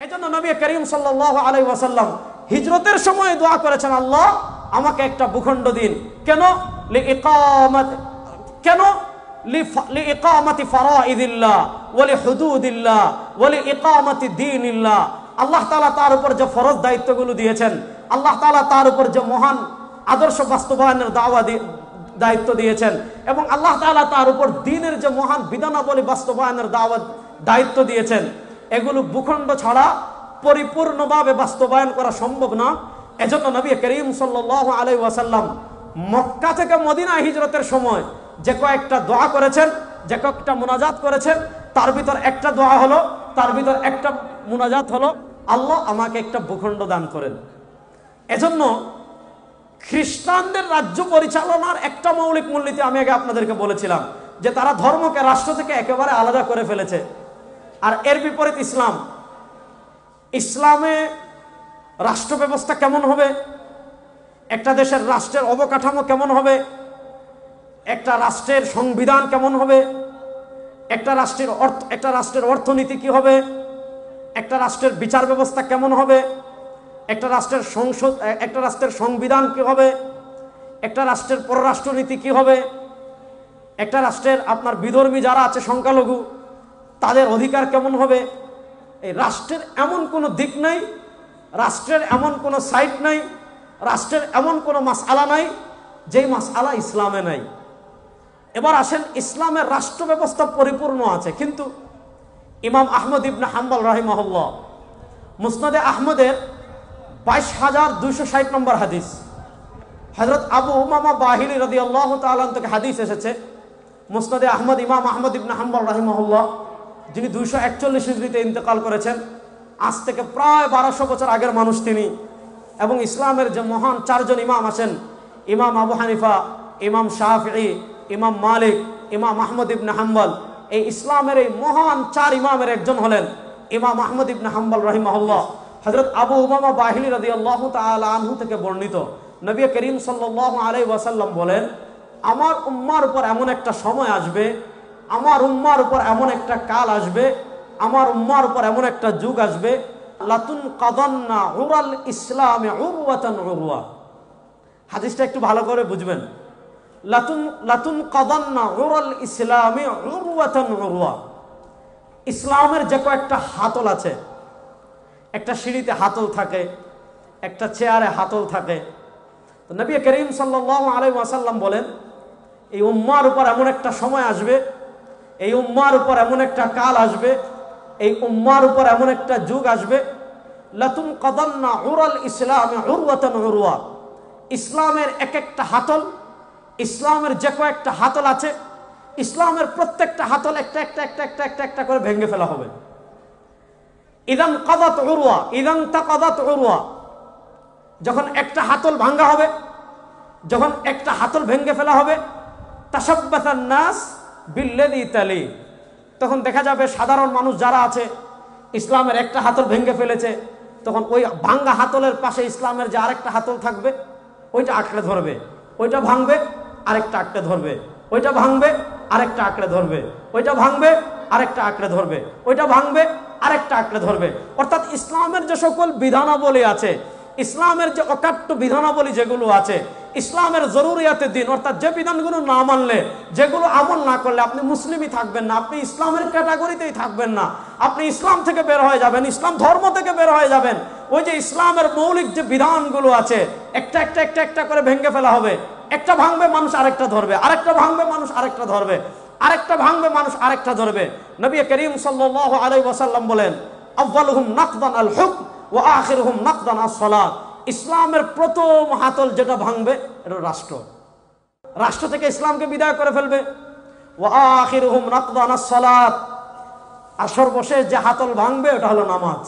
এজন্য নবী করিম সাল্লাল্লাহু আলাইহি ওয়াসাল্লাম হিজরতের সময় দোয়া করেছেন, আল্লাহ আমাকে একটা ভূখণ্ড দিন। কেন? লিইকামাতি ফারাইদিল্লাহ ওয়া লিহুদুদিল্লাহ ওয়া লিইকামাতি দীনিল্লাহ। আল্লাহ তাআলা তার উপর যে ফরজ দায়িত্বগুলো দিয়েছেন, আল্লাহ তাআলা তার উপর যে মহান আদর্শ বাস্তবায়নের দায়িত্ব দিয়েছেন, এবং আল্লাহ তাআলা তার উপর দ্বীনের যে মহান বিধানাবলী বাস্তবায়নের দায়িত্ব দিয়েছেন, এগুলো ভূখণ্ড ছাড়া পরিপূর্ণভাবে বাস্তবায়ন করা সম্ভব না। এজন্য নবী করিম সাল্লাল্লাহু আলাইহি ওয়াসাল্লাম মক্কা থেকে মদিনায় হিজরতের সময় যে কয়েকটা দোয়া করেছেন, যে কয়েকটা মুনাজাত করেছেন, তার ভিতর একটা দোয়া হলো, তার ভিতর একটা মুনাজাত হলো, আল্লাহ আমাকে একটা ভূখণ্ড দান করেন। এজন্য খ্রিস্টানদের রাজ্য পরিচালনার একটা মৌলিক মূলনীতি আমি আগে আপনাদেরকে বলেছিলাম যে তারা ধর্মকে রাষ্ট্র থেকে একেবারে আলাদা করে ফেলেছে। আর এর বিপরীত ইসলামে রাষ্ট্র ব্যবস্থা কেমন হবে, একটা দেশের রাষ্ট্রের অবকাঠামো কেমন হবে, একটা রাষ্ট্রের সংবিধান কেমন হবে, একটা রাষ্ট্রের অর্থনীতি কি হবে, একটা রাষ্ট্রের বিচার ব্যবস্থা কেমন হবে, একটা রাষ্ট্রের সংবিধান কি হবে, একটা রাষ্ট্রের পররাষ্ট্রনীতি কি হবে, একটা রাষ্ট্রের আপনার বিধর্মী যারা আছে সংখ্যালঘু তাদের অধিকার কেমন হবে। এই রাষ্ট্রের এমন কোনো দিক নাই, রাষ্ট্রের এমন কোনো সাইট নাই, রাষ্ট্রের এমন কোনো মাসআলা নাই যেই মাসআলা ইসলামে নাই। এবার আসেন, ইসলামের রাষ্ট্র ব্যবস্থা পরিপূর্ণ আছে, কিন্তু ইমাম আহমদ ইবনে হাম্বল রাহিমাহুল্লাহ মুসনাদে আহমদের 22,260 নম্বর হাদিস, হযরত আবু উমামা বাহিলি রাদিয়াল্লাহু তাআলা থেকে হাদিস এসেছে মুসনাদে আহমদ। ইমাম আহমদ ইবনে হাম্বল রাহিমাহুল্লাহ, যিনি 241 হিজরিতে ইন্তেকাল করেছেন, আজ থেকে প্রায় 1200 বছর আগের মানুষ তিনি। এবং ইসলামের যে মহান চারজন ইমাম আছেন, ইমাম আবু হানিফা, ইমাম শাফিঈ, ইমাম মালিক, ইমাম আহমদ ইবনে হাম্বল, এই ইসলামের এই মহান চার ইমামের একজন হলেন ইমাম আহমদ ইবনে হাম্বল রাহিমাহুল্লাহ। হযরত আবু উমামা বাহিলি রাদিয়াল্লাহু তাআলা আনহু থেকে বর্ণিত, নবী করিম সাল্লাল্লাহু আলাইহি ওয়াসাল্লাম বলেন, আমার উম্মার উপর এমন একটা সময় আসবে, আমার উম্মার উপর এমন একটা কাল আসবে, আমার উম্মার উপর এমন একটা যুগ আসবে, লাতুন কাদান্না উরাল ইসলামে উরওয়াতান উরওয়া। হাদিসটা একটু ভালো করে বুঝবেন। লাতুন কাদান্না উরাল ইসলামে উরওয়াতান উরওয়া। ইসলামের যে কয়েকটা হাতল আছে, একটা সিঁড়িতে হাতল থাকে, একটা চেয়ারে হাতল থাকে। তো নবী করিম সাল্লাল্লাহু আলাইহি ওয়াসাল্লাম বলেন, এই উম্মার উপর এমন একটা সময় আসবে, এই উম্মার উপর এমন একটা কাল আসবে, এই উম্মার উপর এমন একটা যুগ আসবে, লাতুন কাদান্না উরাল ইসলামে উরওয়াতান উরওয়া। ইসলামের এক একটা হাতল, ইসলামের যে কয়েকটা হাতল আছে, ইসলামের প্রত্যেকটা হাতল একটা একটা একটা একটা একটা একটা করে ভেঙে ফেলা হবে। ইদান কাদাত উরওয়া, ইদান তাকাদাত উরওয়া। যখন একটা হাতল ভাঙ্গা হবে, যখন একটা হাতল ভেঙে ফেলা হবে, তাশাব্বাসান নাস বিল্লাযী তালি। তখন দেখা যাবে সাধারণ মানুষ যারা আছে, ইসলামের একটা হাতল ভেঙে ফেলেছে, তখন ওই ভাঙ্গা হাতলের পাশে ইসলামের যে আরেকটা হাতল থাকবে, ওইটা আঁকড়ে ধরবে, ওইটা ভাঙবে, আরেকটা আঁকড়ে ধরবে, ওইটা ভাঙবে, আরেকটা আঁকড়ে ধরবে, ওইটা ভাঙবে, আরেকটা আঁকড়ে ধরবে, ওইটা ভাঙবে, আরেকটা আঁকড়ে ধরবে। অর্থাৎ ইসলামের যে সকল বিধানাবলী আছে, ইসলামের যে অকাট্য বিধানাবলী যেগুলো আছে, ইসলামের জরুরিয়াতের দিন, অর্থাৎ যে বিধানগুলো না মানলে, যেগুলো আমল না করলে আপনি মুসলিমই থাকবেন না, আপনি ইসলামের ক্যাটাগরিতেই থাকবেন না, আপনি ইসলাম থেকে বের হয়ে যাবেন, ইসলাম ধর্ম থেকে বের হয়ে যাবেন। ওই যে ইসলামের মৌলিক যে বিধানগুলো আছে, একটা একটা একটা একটা করে ভেঙে ফেলা হবে। একটা ভাঙবে, মানুষ আরেকটা ধরবে, আরেকটা ভাঙবে, মানুষ আরেকটা ধরবে, আরেকটা ভাঙবে, মানুষ আরেকটা ধরবে। নবী করিম সাল্লাল্লাহু আলাইহি ওয়াসাল্লাম বলেন, আউয়ালুহুম নাকদান আল হুকম ওয়া আখিরুহুম নাকদান আস-সালাত। ইসলামের প্রথম হাতল যেটা ভাঙবে, এটা রাষ্ট্র, রাষ্ট্র থেকে ইসলামকে বিদায় করে ফেলবে। ওয়া আখিরুহুম নাকদান আস-সালাত। আর সর্বশেষ যে হাতল ভাঙবে, ওটা হলো নামাজ।